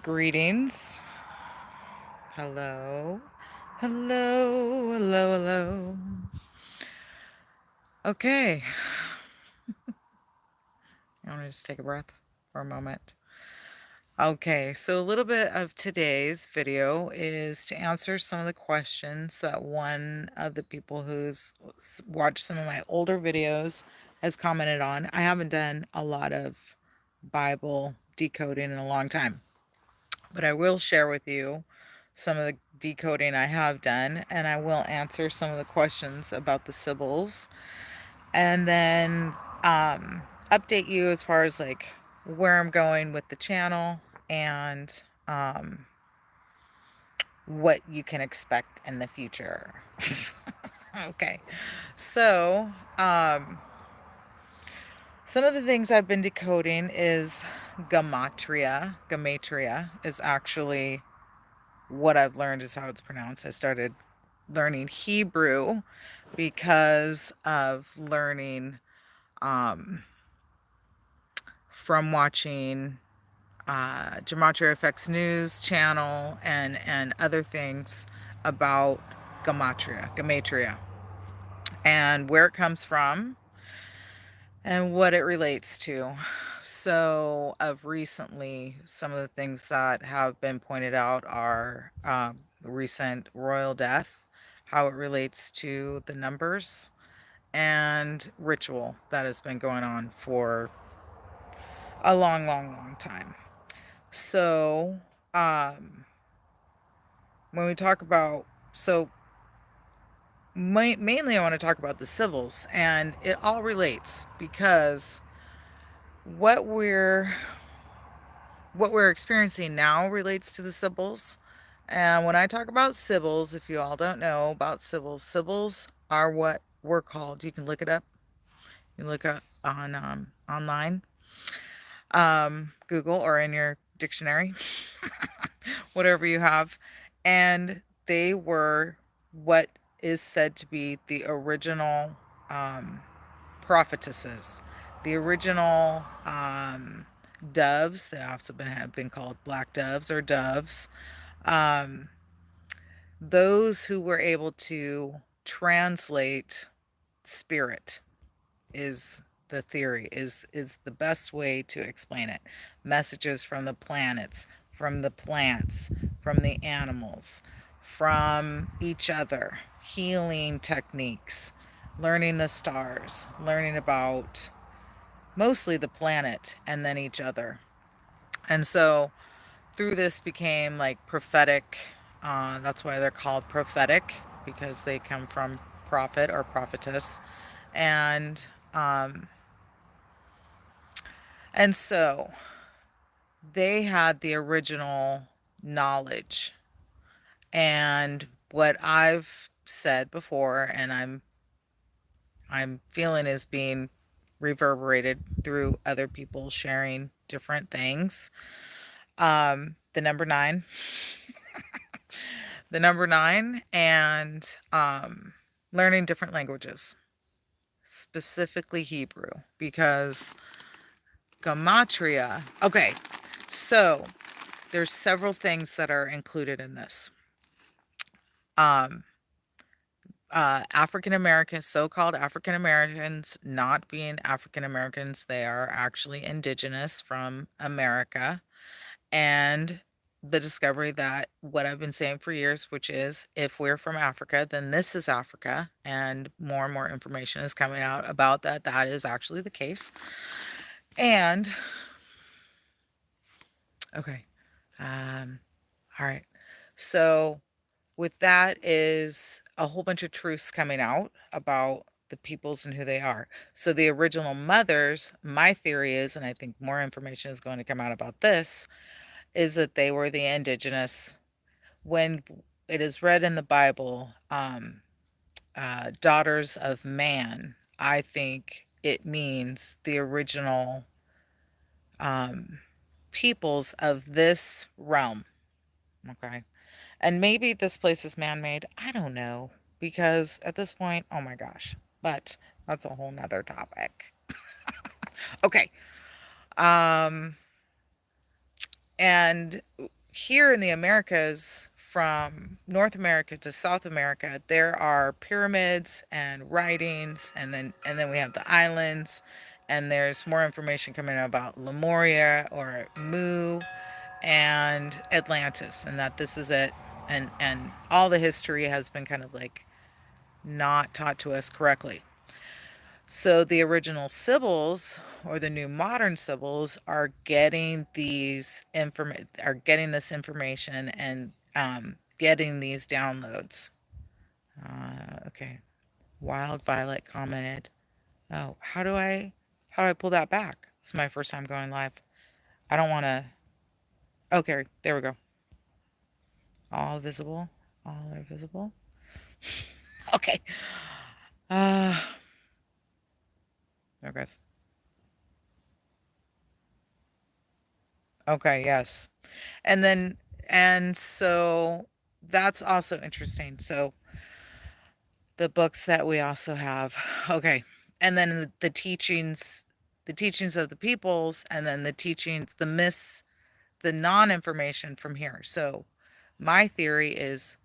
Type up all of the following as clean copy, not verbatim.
Greetings. Hello. Hello. Hello. Hello. Okay. I want to just take a breath for a moment. Okay, so a little bit of today's video is to answer some of the questions that one of the people who's watched some of my older videos has commented on. I haven't done a lot of Bible decoding in a long time, but I will share with you some of the decoding I have done, and I will answer some of the questions about the Sibyls, and then update you as far as like where I'm going with the channel and what you can expect in the future. Okay, so some of the things I've been decoding is gematria. Gematria is actually what I've learned is how it's pronounced. I started learning Hebrew because of learning from watching Gematria Effects News channel and other things about gematria, and where it comes from and what it relates to. So, of recently, some of the things that have been pointed out are recent royal death, how it relates to the numbers, and ritual that has been going on for a long, long, long time. So, when we talk about, mainly I want to talk about the civils, and it all relates because what we're what we're experiencing now relates to the Sibyls. And when I talk about Sibyls, if you all don't know about Sibyls, Sibyls are what we're called. You can look it up. You can look up on online, Google, or in your dictionary, whatever you have. And they were what is said to be the original prophetesses, the original doves. They also have been called black doves or doves. Um, those who were able to translate spirit is the theory, is the best way to explain it. Messages from the planets, from the plants, from the animals, from each other, healing techniques, learning the stars, learning about mostly the planet and then each other. And so through this became like prophetic. That's why they're called prophetic, because they come from prophet or prophetess. And and so they had the original knowledge. And what I've said before, and I'm feeling is being reverberated through other people sharing different things. The number nine, the number nine, and learning different languages, specifically Hebrew, because gematria. Okay, so there's several things that are included in this. African Americans, so-called African Americans, not being African Americans, they are actually indigenous from America. And the discovery that what I've been saying for years, which is if we're from Africa, then this is Africa, and more information is coming out about that. That is actually the case. And okay, all right. So with that is a whole bunch of truths coming out about the peoples and who they are. So the original mothers, my theory is, and I think more information is going to come out about this, is that they were the indigenous. When it is read in the Bible, daughters of man, I think it means the original peoples of this realm. Okay. And maybe this place is man-made. I don't know. Because at this point, oh my gosh. But that's a whole nother topic. Okay. And here in the Americas, from North America to South America, there are pyramids and writings, and then we have the islands, and there's more information coming out about Lemuria or Mu and Atlantis, and that this is it, and all the history has been kind of like not taught to us correctly. So the original Sibyls or the new modern Sibyls are getting getting this information and getting these downloads. Okay, Wild Violet commented, "Oh, how do I pull that back? It's my first time going live. I don't want to. Okay, there we go. All visible. All are visible. Okay. Uh, there guys. Okay, yes. And then, and so that's also interesting. So the books that we also have, okay. And then the teachings of the peoples, and then the teachings, the non-information from here. So my theory is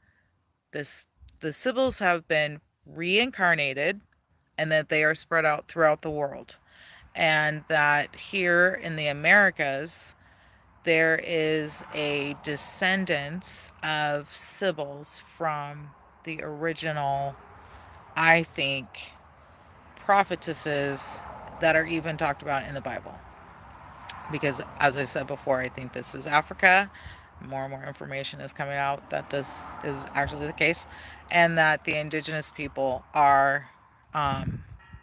this, the Sibyls have been reincarnated and that they are spread out throughout the world. And that here in the Americas, there is a descendants of Sibyls from the original, I think, prophetesses that are even talked about in the Bible. Because, as I said before, I think this is Africa. More and more information is coming out that this is actually the case, and that the indigenous people are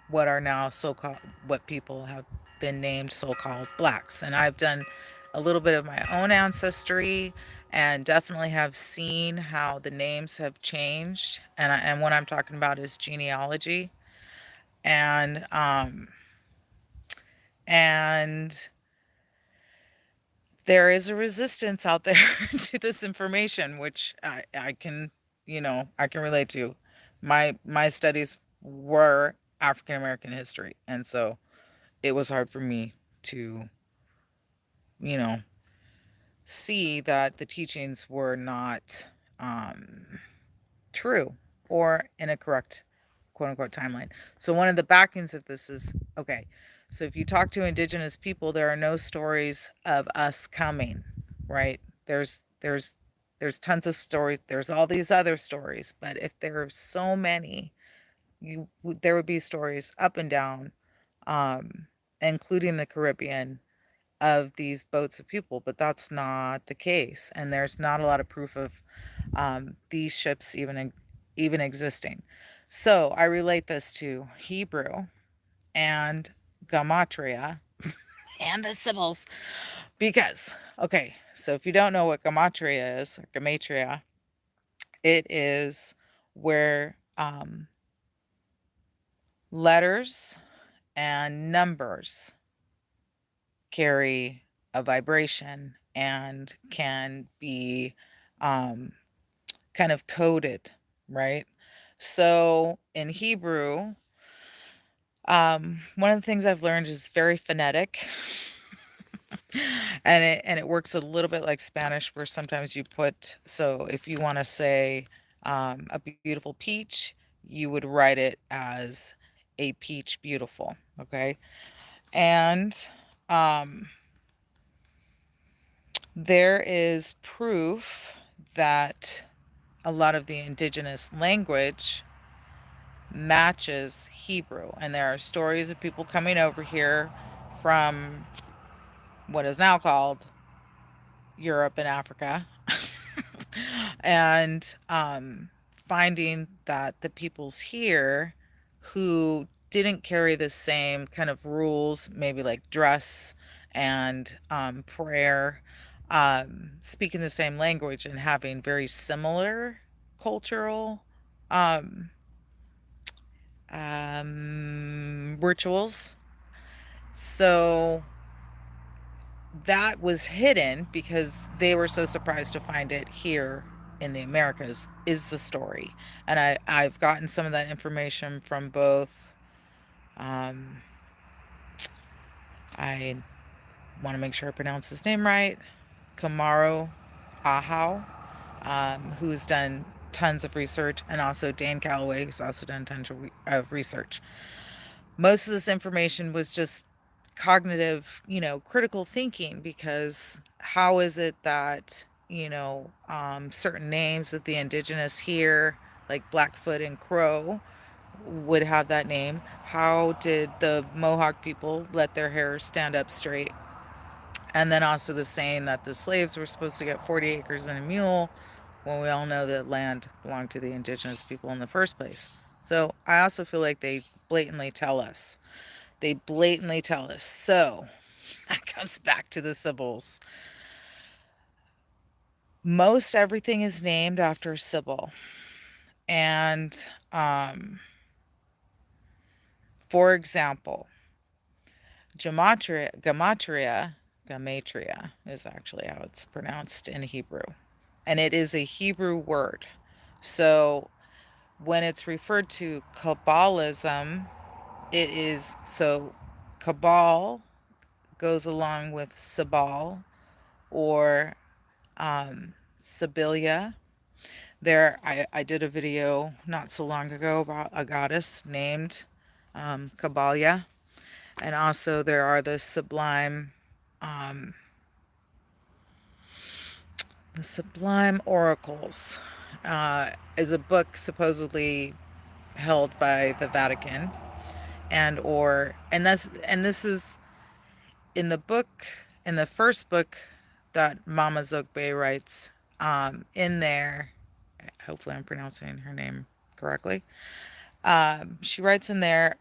what are now so-called, what people have been named so-called blacks. And I've done a little bit of my own ancestry and definitely have seen how the names have changed. And what I'm talking about is genealogy. And and there is a resistance out there to this information, which I can, I can relate to. My studies were African American history, and so it was hard for me to, you know, see that the teachings were not true or in a correct quote unquote timeline. So one of the backings of this is okay. So if you talk to indigenous people, there are no stories of us coming, right? There's tons of stories. There's all these other stories, but if there are so many, there would be stories up and down, um, including the Caribbean, of these boats of people, but that's not the case, and there's not a lot of proof of these ships even existing. So I relate this to Hebrew and Gematria and the Sibyls because, okay, so if you don't know what Gematria is, or Gematria, it is where letters and numbers carry a vibration and can be um, kind of coded, right? So in Hebrew, one of the things I've learned is very phonetic, and it works a little bit like Spanish, where sometimes you put, so if you want to say a beautiful peach, you would write it as a peach beautiful, okay? And um, there is proof that a lot of the indigenous language matches Hebrew. And there are stories of people coming over here from what is now called Europe and Africa and finding that the peoples here who didn't carry the same kind of rules, maybe like dress and prayer, speaking the same language and having very similar cultural um, rituals. So that was hidden because they were so surprised to find it here in the Americas, is the story. And I've gotten some of that information from both, um, I want to make sure I pronounce his name right, Kamaro Ahau, who's done tons of research, and also Dane Calloway, who's also done tons of research. Most of this information was just cognitive, critical thinking, because how is it that, certain names that the indigenous here, like Blackfoot and Crow, would have that name? How did the Mohawk people let their hair stand up straight? And then also the saying that the slaves were supposed to get 40 acres and a mule, when we all know that land belonged to the indigenous people in the first place. So I also feel like they blatantly tell us. They blatantly tell us. So that comes back to the Sibyls. Most everything is named after a Sibyl. And for example, gematria is actually how it's pronounced in Hebrew. And it is a Hebrew word. So when it's referred to Kabbalism, it is, so Kabbal goes along with Sabal, or Sibylla. I did a video not so long ago about a goddess named Kabbalah. And also there are the Sublime Oracles, is a book supposedly held by the Vatican, and this is in the book, in the first book that Mama Zogbe writes, in there, hopefully I'm pronouncing her name correctly. She writes in there,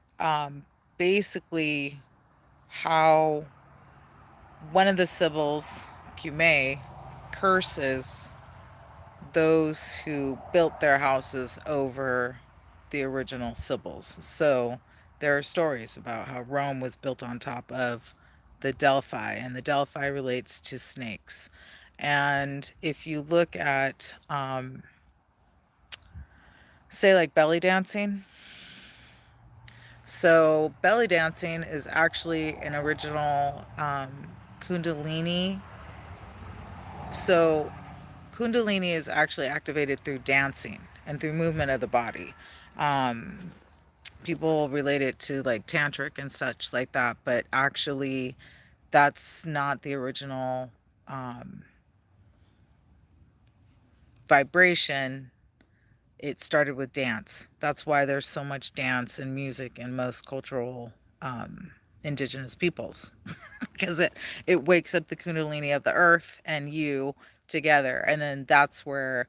basically how one of the Sibyls, Kume, curses those who built their houses over the original Sibyls. So there are stories about how Rome was built on top of the Delphi, and the Delphi relates to snakes. And if you look at, say, like belly dancing, so belly dancing is actually an original Kundalini. So Kundalini is actually activated through dancing and through movement of the body. Um, People relate it to like tantric and such like that, but actually, that's not the original vibration. It started with dance. That's why there's so much dance and music in most cultural indigenous peoples, because it wakes up the kundalini of the earth and you together, and then that's where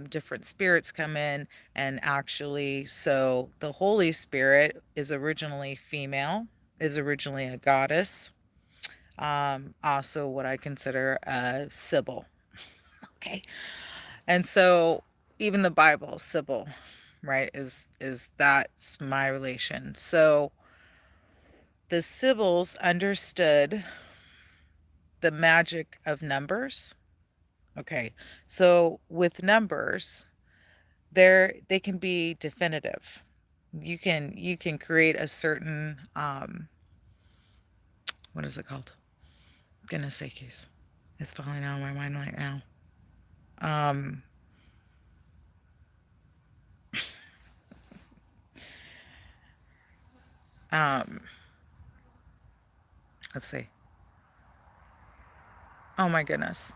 different spirits come in. And actually, so the Holy Spirit is originally female, is originally a goddess, also what I consider a Sibyl. Okay, and so even the Bible, Sibyl, right, is that's my relation. So the Sibyls understood the magic of numbers. Okay, so with numbers, they can be definitive. You can create a certain what is it called? Goodness sakes, it's falling out of my mind right now. Um, um, let's see. Oh my goodness,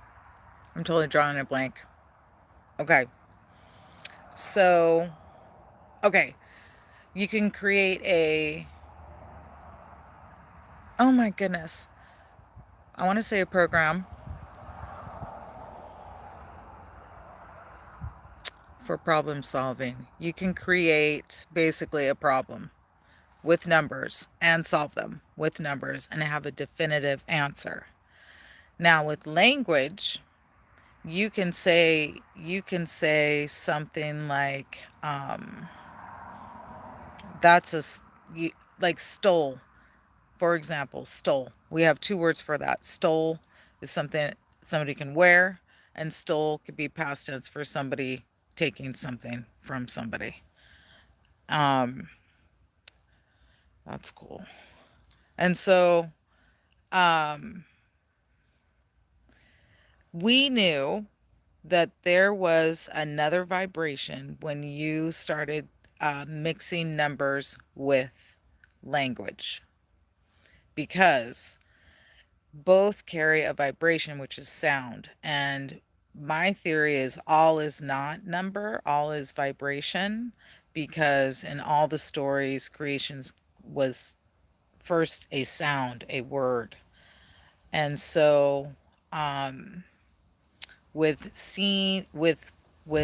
I'm totally drawing a blank. Okay, so okay, you can create a. Oh my goodness, I want to say a program for problem solving. You can create basically a problem with numbers and solve them with numbers and have a definitive answer. Now with language, you can say something like that's like stole, for example. Stole, we have two words for that. Stole is something somebody can wear, and stole could be past tense for somebody taking something from somebody. um that's cool. And so um We knew that there was another vibration when you started mixing numbers with language, because both carry a vibration, which is sound. And my theory is all is not number, all is vibration, because in all the stories, creations was first a sound, a word. And so with seeing with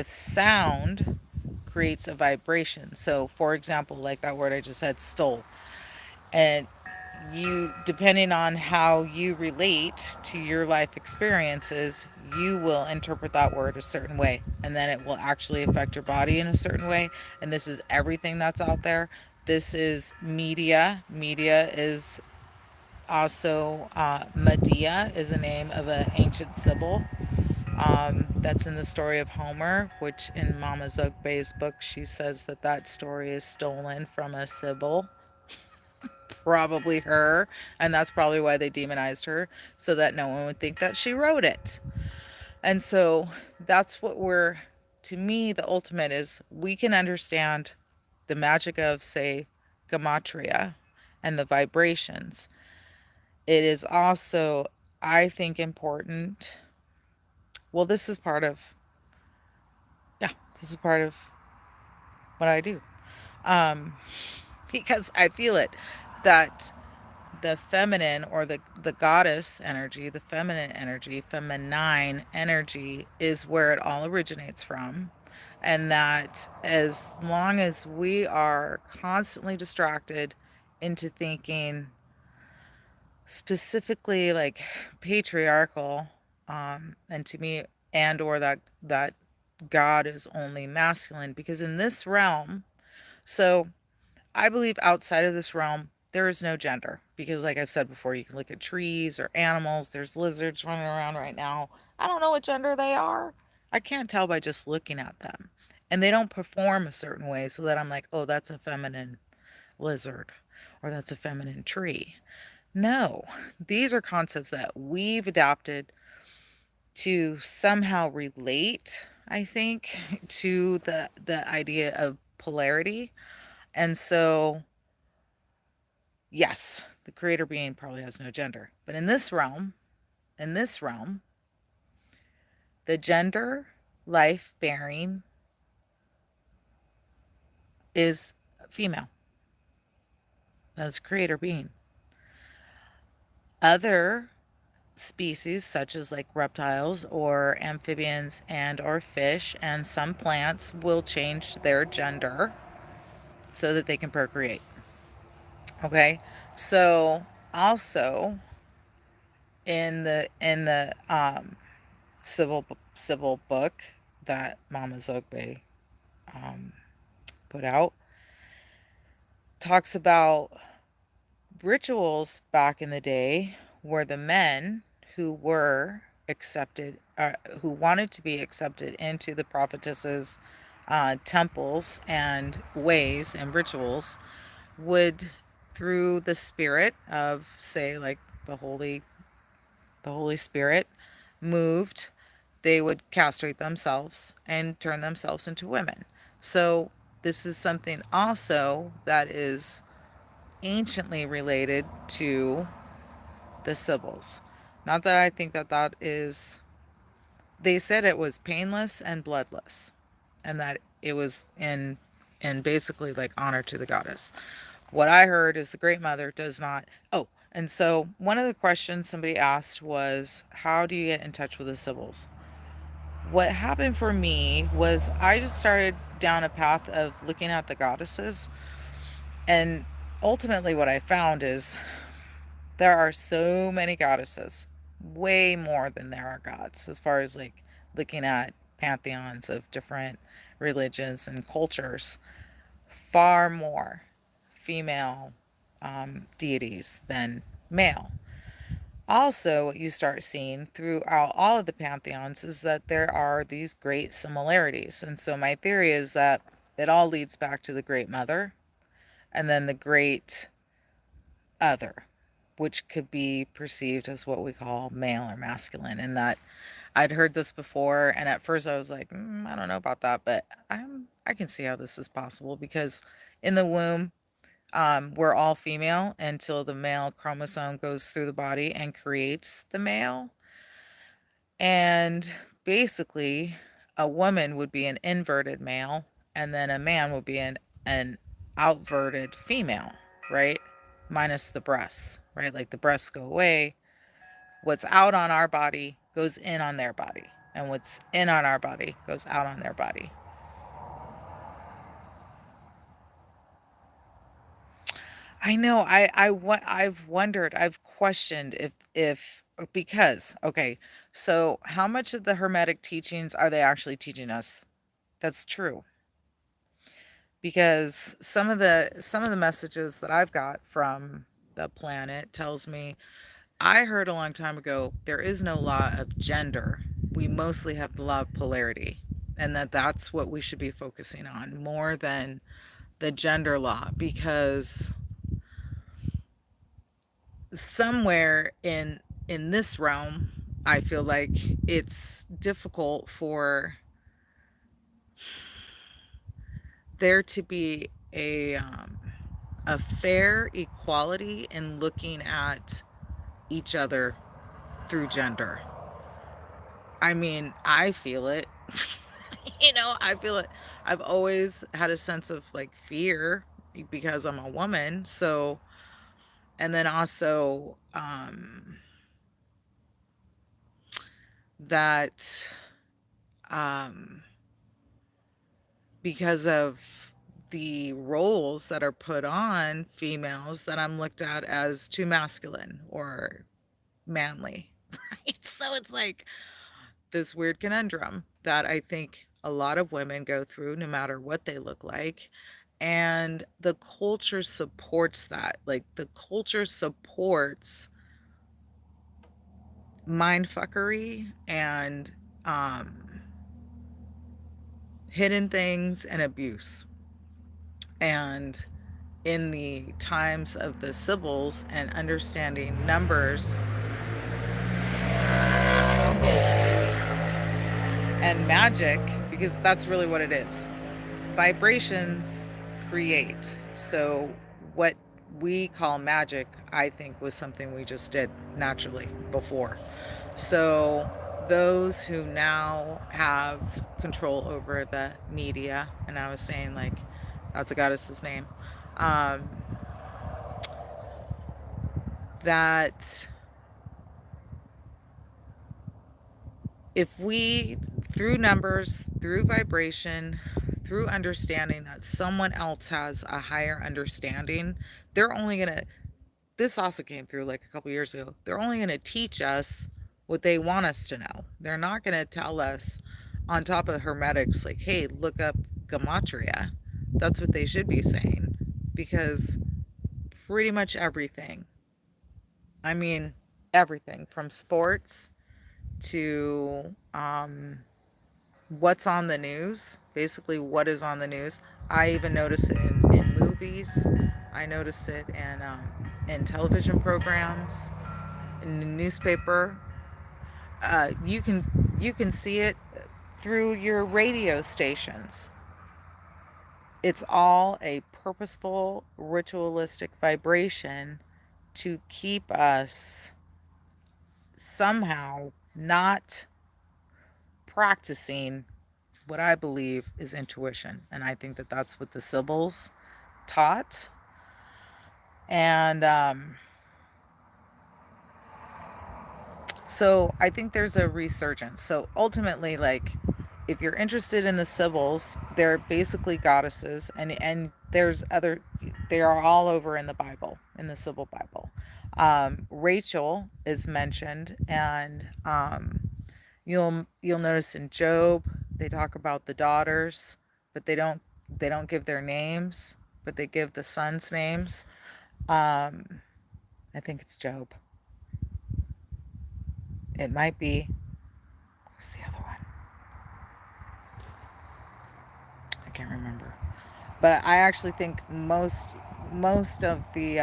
sound creates a vibration. So for example, like that word I just said, stole. And you, depending on how you relate to your life experiences, you will interpret that word a certain way, and then it will actually affect your body in a certain way. And this is everything that's out there. This is media is also Medea is the name of an ancient Sibyl, that's in the story of Homer, which in Mama Zogbe's book she says that that story is stolen from a Sibyl, probably her, and that's probably why they demonized her, so that no one would think that she wrote it. And so that's what we're, to me, the ultimate is we can understand the magic of, say, gematria and the vibrations. It is also, I think, important. Well, this is part of, yeah, this is part of what I do. Um, because I feel it that the feminine, or the goddess energy, the feminine energy is where it all originates from. And that as long as we are constantly distracted into thinking specifically like patriarchal, and to me, and or that God is only masculine, because in this realm, so I believe outside of this realm, there is no gender. Because, like I've said before, you can look at trees or animals. There's lizards running around right now. I don't know what gender they are. I can't tell by just looking at them. And they don't perform a certain way so that I'm like, oh, that's a feminine lizard or that's a feminine tree. No, these are concepts that we've adapted to somehow relate, I think, to the idea of polarity. And so yes, the creator being probably has no gender. But in this realm, the gender life bearing is female. That's creator being. Other species such as like reptiles or amphibians and or fish and some plants will change their gender so that they can procreate. Okay? So also in the civil book that Mama Zogbe put out, talks about rituals back in the day where the men who were accepted, who wanted to be accepted into the prophetess's temples and ways and rituals, would, through the spirit of, say, like the Holy Spirit moved, they would castrate themselves and turn themselves into women. So this is something also that is anciently related to the Sibyls. Not that I think that that is, they said it was painless and bloodless, and that it was in basically like honor to the goddess. What I heard is the Great Mother does not. Oh, and so one of the questions somebody asked was, how do you get in touch with the Sibyls? What happened for me was I just started down a path of looking at the goddesses, and ultimately what I found is there are so many goddesses, way more than there are gods, as far as like looking at pantheons of different religions and cultures. Far more female deities than male. Also, what you start seeing throughout all of the pantheons is that there are these great similarities. And so, my theory is that it all leads back to the Great Mother and then the Great Other, which could be perceived as what we call male or masculine. And that I'd heard this before, and at first I was like, I don't know about that, but I can see how this is possible because in the womb, we're all female until the male chromosome goes through the body and creates the male. And basically, a woman would be an inverted male, and then a man would be an outverted female, right? Minus the breasts, right? Like the breasts go away. What's out on our body goes in on their body, and what's in on our body goes out on their body. I know. I've wondered. I've questioned if because okay. So how much of the Hermetic teachings are they actually teaching us? That's true because some of the messages that I've got from the planet tells me I heard a long time ago there is no law of gender. We mostly have the law of polarity, and that's what we should be focusing on more than the gender law because somewhere in this realm I feel like it's difficult for there to be a fair equality in looking at each other through gender. I mean, I feel it. I feel it. I've always had a sense of like fear because I'm a woman. So, and then also that um, because of the roles that are put on females, that I'm looked at as too masculine or manly, right? So it's like this weird conundrum that I think a lot of women go through no matter what they look like. And the culture supports that. Like the culture supports mindfuckery and hidden things and abuse. And in the times of the Sibyls and understanding numbers and magic, because that's really what it is. Vibrations create. So, what we call magic, I think, was something we just did naturally before. So, those who now have control over the media, and I was saying, like, that's a goddess's name, um, that if we, through numbers, through vibration, through understanding that someone else has a higher understanding, they're only going to, this also came through like a couple years ago, they're only going to teach us what they want us to know. They're not going to tell us on top of hermetics, like, hey, look up gematria. That's what they should be saying because pretty much everything, I mean, everything from sports to what's on the news, basically what is on the news. I even notice it in movies. I notice it in television programs, in the newspaper. You can see it through your radio stations. It's all a purposeful, ritualistic vibration to keep us somehow not practicing what I believe is intuition. And I think that that's what the Sibyls taught. And so I think there's a resurgence. So ultimately, like, if you're interested in the Sibyls, they're basically goddesses, and there's other, they are all over in the Bible, in the Sibyl Bible. Rachel is mentioned, and you'll notice in Job they talk about the daughters, but they don't give their names, but they give the sons' names. I think it's Job. It might be. What's the other one? I can't remember. But I actually think most of the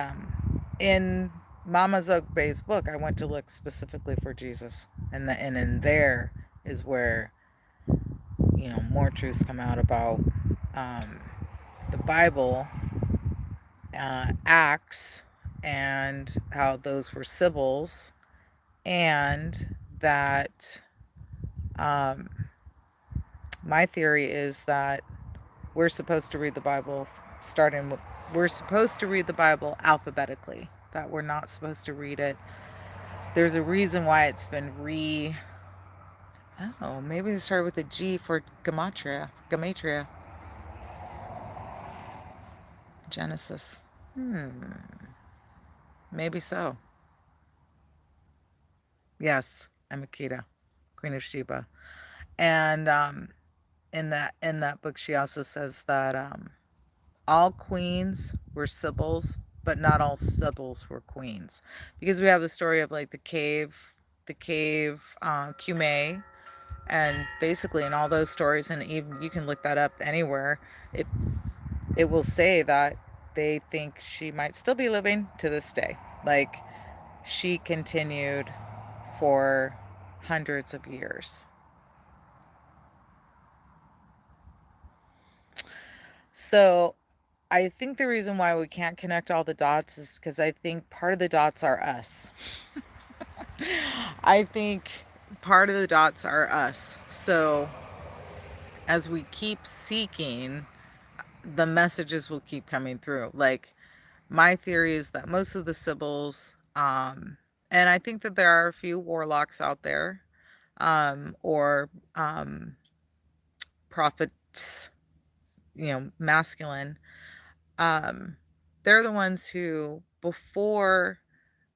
in Mama Zogbe's book, I went to look specifically for Jesus and in there is where, more truths come out about um, the Bible, Acts, and how those were Sibyls, and that um, my theory is that we're supposed to read the Bible starting with, we're supposed to read the Bible alphabetically, that we're not supposed to read it. There's a reason why it's been oh, maybe they started with a G for gematria, Genesis. Maybe so. Yes, I'm Akita, Queen of Sheba. And in that book, she also says that all queens were Sibyls, but not all Sibyls were queens, because we have the story of like the cave Cumae, and basically in all those stories, and even you can look that up anywhere, it it will say that they think she might still be living to this day. Like, she continued for hundreds of years. So I think the reason why we can't connect all the dots is because I think part of the dots are us. I think part of the dots are us. So as we keep seeking, the messages will keep coming through. Like, my theory is that most of the Sibyls, and I think that there are a few warlocks out there, or prophets, masculine. Um, they're the ones who, before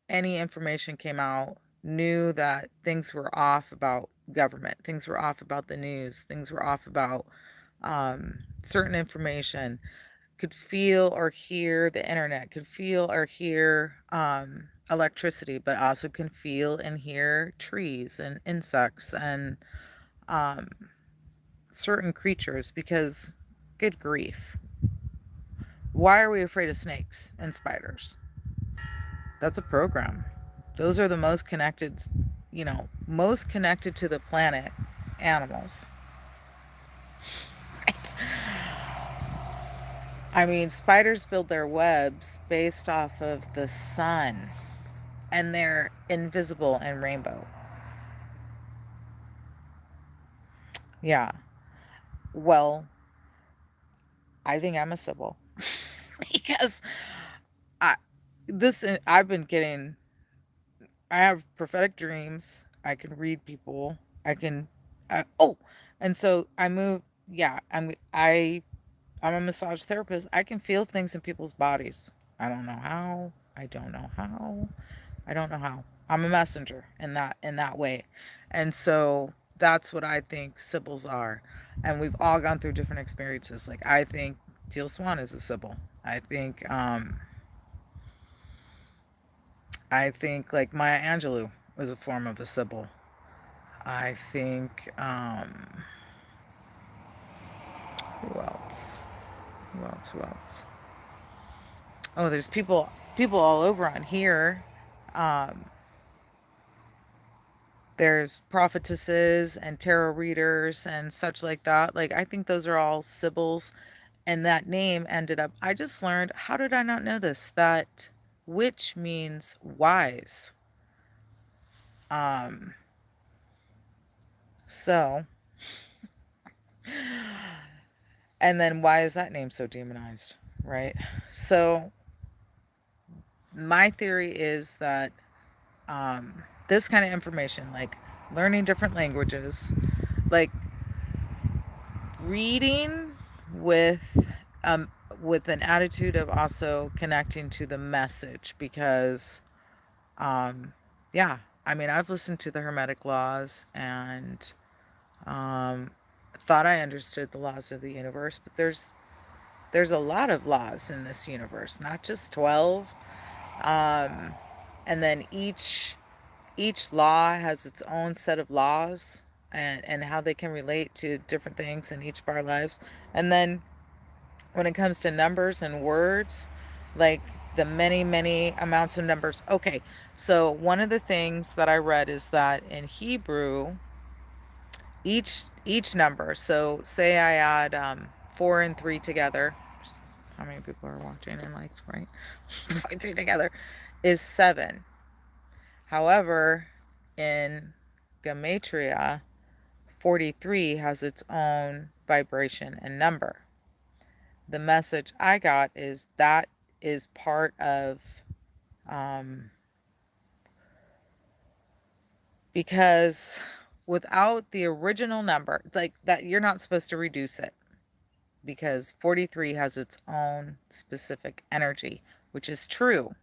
any information came out, knew that things were off about government, things were off about the news, things were off about certain information, could feel or hear the internet, could feel or hear electricity, but also can feel and hear trees and insects and um, certain creatures. Because, good grief, why are we afraid of snakes and spiders? That's a program. Those are the most connected to the planet animals. Right? I mean, spiders build their webs based off of the sun, and they're invisible and rainbow. Yeah. Well, I think I'm a Sybil because I I've been getting, I have prophetic dreams. I can read people. I can oh, and so I move, yeah, I'm a massage therapist. I can feel things in people's bodies. I don't know how. I don't know how. I don't know how. I'm a messenger in that way. And so that's what I think Sibyls are. And we've all gone through different experiences. Like, I think Teal Swan is a Sibyl. I think like Maya Angelou was a form of a Sibyl. I think who else? Who else? Who else? Oh, there's people all over on here. Um, there's prophetesses and tarot readers and such like that. Like, I think those are all Sibyls. And that name ended up, I just learned, how did I not know this? That witch means wise. Um, so, and then why is that name so demonized? Right? So, my theory is that this kind of information, like learning different languages, like reading with um with an attitude of also connecting to the message, because yeah, I mean, I've listened to the Hermetic laws and um thought I understood the laws of the universe, but there's a lot of laws in this universe, not just 12. um and then each law has its own set of laws, and how they can relate to different things in each of our lives. And then when it comes to numbers and words, like the many, many amounts of numbers. Okay, so one of the things that I read is that in Hebrew, each number, so say I add 4 and 3 together, how many people are watching and like, right? 4 and 3 together is 7. However, in Gematria, 43 has its own vibration and number. The message I got is that is part of, because without the original number, like that, you're not supposed to reduce it, because 43 has its own specific energy, which is true.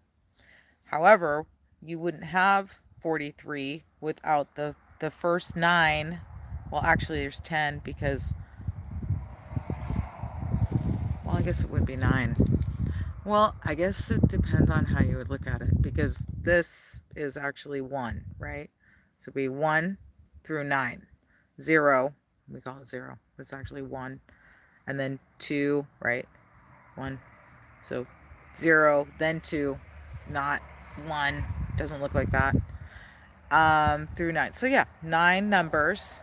However, you wouldn't have 43 without the first 9. Well, actually there's 10, because, well, I guess it would be 9. Well, I guess it depends on how you would look at it, because this is actually 1, right? So it'd be 1 through 9. 0, we call it 0, but it's actually 1. And then 2, right? 1. So 0, then 2, not 1. Doesn't look like that. Through 9. So yeah, 9 numbers.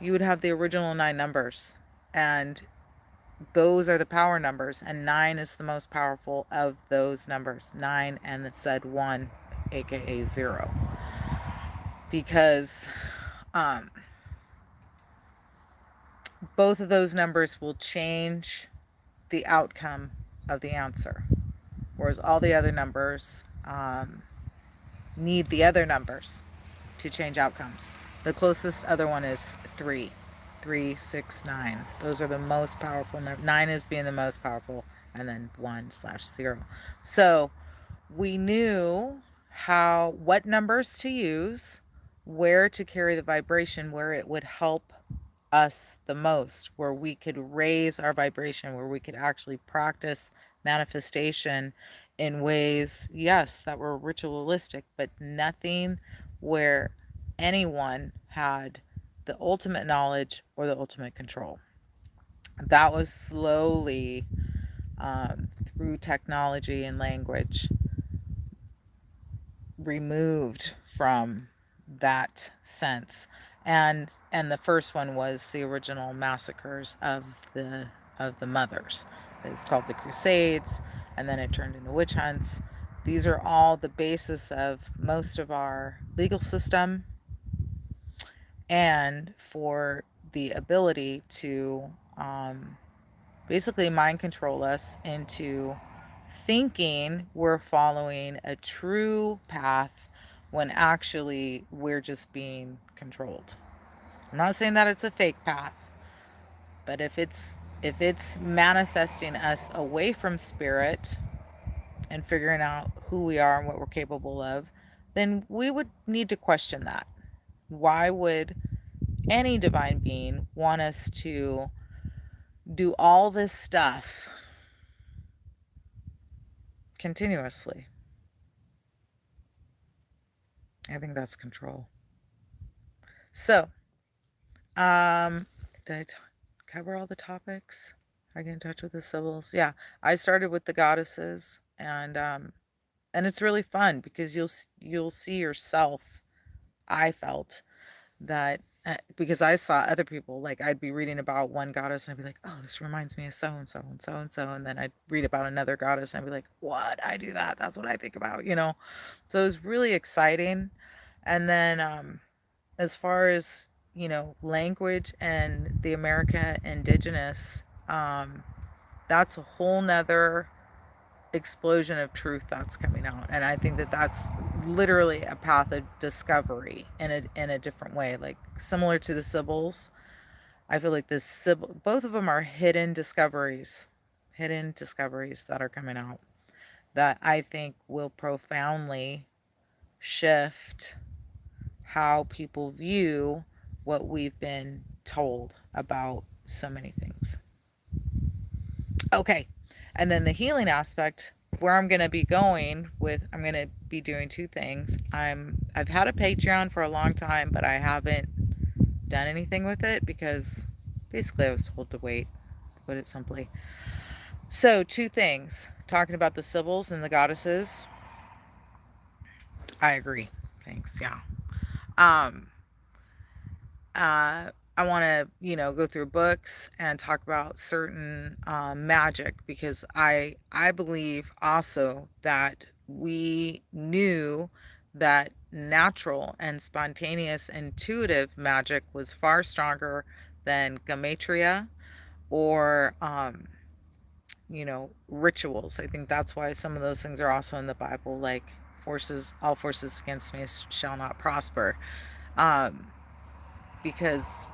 You would have the original 9 numbers. And those are the power numbers, and 9 is the most powerful of those numbers. 9 and the said 1, aka 0, because both of those numbers will change the outcome of the answer, whereas all the other numbers need the other numbers to change outcomes. The closest other one is 3. 3, 6, 9. Those are the most powerful. 9 is being the most powerful, and then 1/0. So we knew what numbers to use, where to carry the vibration, where it would help us the most, where we could raise our vibration, where we could actually practice manifestation in ways, yes, that were ritualistic, but nothing where anyone had the ultimate knowledge or the ultimate control. That was slowly, through technology and language, removed from that sense. And the first one was the original massacres of the mothers. It's called the Crusades, and then it turned into witch hunts. These are all the basis of most of our legal system, and for the ability to basically mind control us into thinking we're following a true path when actually we're just being controlled. I'm not saying that it's a fake path, but if it's manifesting us away from spirit and figuring out who we are and what we're capable of, then we would need to question that. Why would any divine being want us to do all this stuff continuously? I think that's control. So, did I cover all the topics? I get in touch with the Sibyls. Yeah, I started with the goddesses, and it's really fun because you'll see yourself. I felt that, because I saw other people, like I'd be reading about one goddess and I'd be like, oh, this reminds me of so and so and so and so, and then I'd read about another goddess and I'd be like, what? I do that. That's what I think about, you know. So it was really exciting. And then as far as, you know, language and the America Indigenous, that's a whole nother explosion of truth that's coming out, and I think that that's literally a path of discovery in a different way, like similar to the Sibyls. I feel like both of them are hidden discoveries that are coming out that I think will profoundly shift how people view what we've been told about so many things. Okay. And then the healing aspect, where I'm going to be going with, I'm going to be doing 2 things. I've had a Patreon for a long time, but I haven't done anything with it because basically I was told to wait, to put it simply. So 2 things talking about the Sibyls and the goddesses, I agree. Thanks. Yeah. Um, I want to, go through books and talk about certain magic, because I believe also that we knew that natural and spontaneous intuitive magic was far stronger than gamatria or rituals. I think that's why some of those things are also in the Bible, like all forces against me shall not prosper. Um, because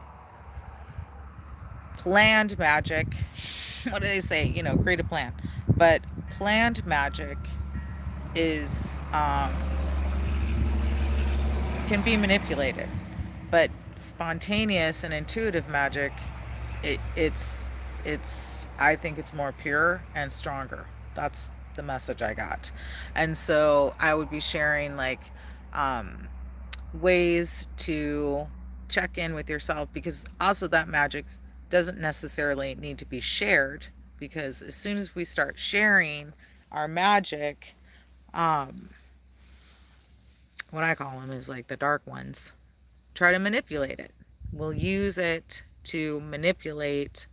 planned magic, what do they say? Create a plan. But planned magic is can be manipulated. But spontaneous and intuitive magic, it's I think it's more pure and stronger. That's the message I got. And so I would be sharing like um ways to check in with yourself, because also that magic doesn't necessarily need to be shared, because as soon as we start sharing our magic, um what I call them is like the dark ones try to manipulate it. We'll use it to manipulate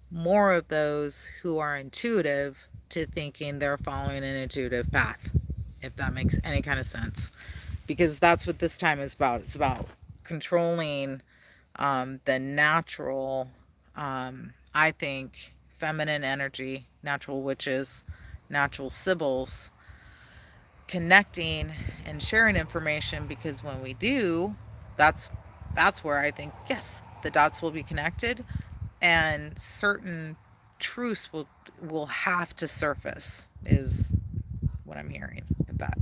more of those who are intuitive to thinking they're following an intuitive path, if that makes any kind of sense. Because that's what this time is about. It's about controlling the natural, I think, feminine energy, natural witches, natural Sibyls, connecting and sharing information, because when we do, that's that's where I think, yes, the dots will be connected and certain truths will have to surface, is what I'm hearing at that.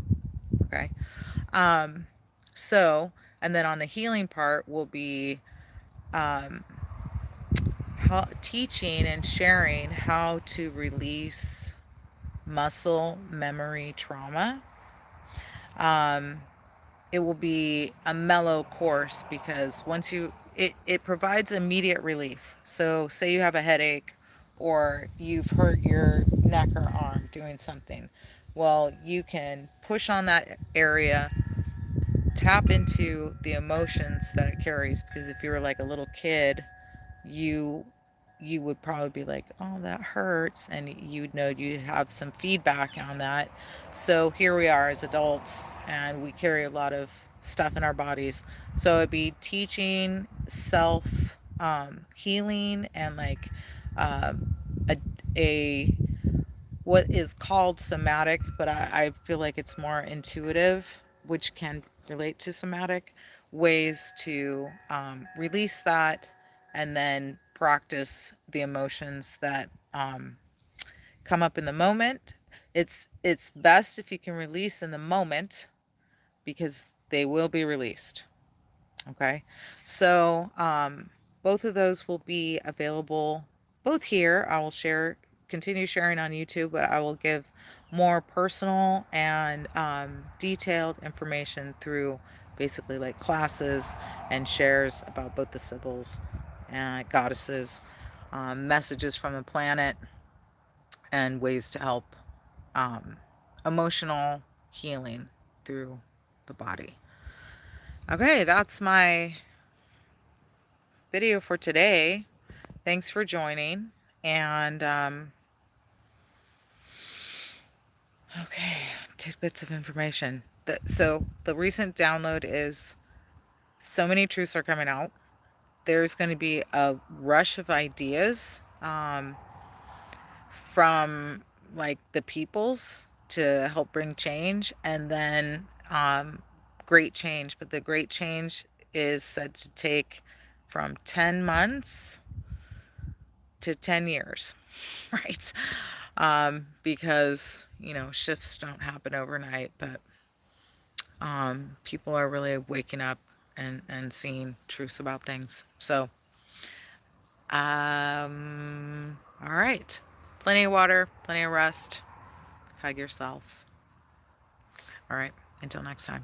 Okay. um so, and then on the healing part will be um teaching and sharing how to release muscle memory trauma. um it will be a mellow course, because once it provides immediate relief. So say you have a headache or you've hurt your neck or arm doing something, well, you can push on that area, tap into the emotions that it carries, because if you were like a little kid, you you would probably be like, oh, that hurts, and you'd know you'd have some feedback on that. So here we are as adults, and we carry a lot of stuff in our bodies. So it'd be teaching self healing, and like um, a, a what is called somatic, but I feel like it's more intuitive, which can relate to somatic ways to release that, and then practice the emotions that come up in the moment. It's best if you can release in the moment, because they will be released. Okay. So, both of those will be available both here. I will continue sharing on YouTube, but I will give more personal and detailed information through basically like classes and shares about both the Sibyls and goddesses, messages from the planet, and ways to help um, emotional healing through the body. Okay, that's my video for today. Thanks for joining. And okay, tidbits of information. So the recent download is so many truths are coming out. There's going to be a rush of ideas from like the peoples to help bring change, and then great change. But the great change is said to take from 10 months to 10 years, right? Because, shifts don't happen overnight, but people are really waking up and seeing truths about things. So, all right. Plenty of water, plenty of rest. Hug yourself. All right. Until next time.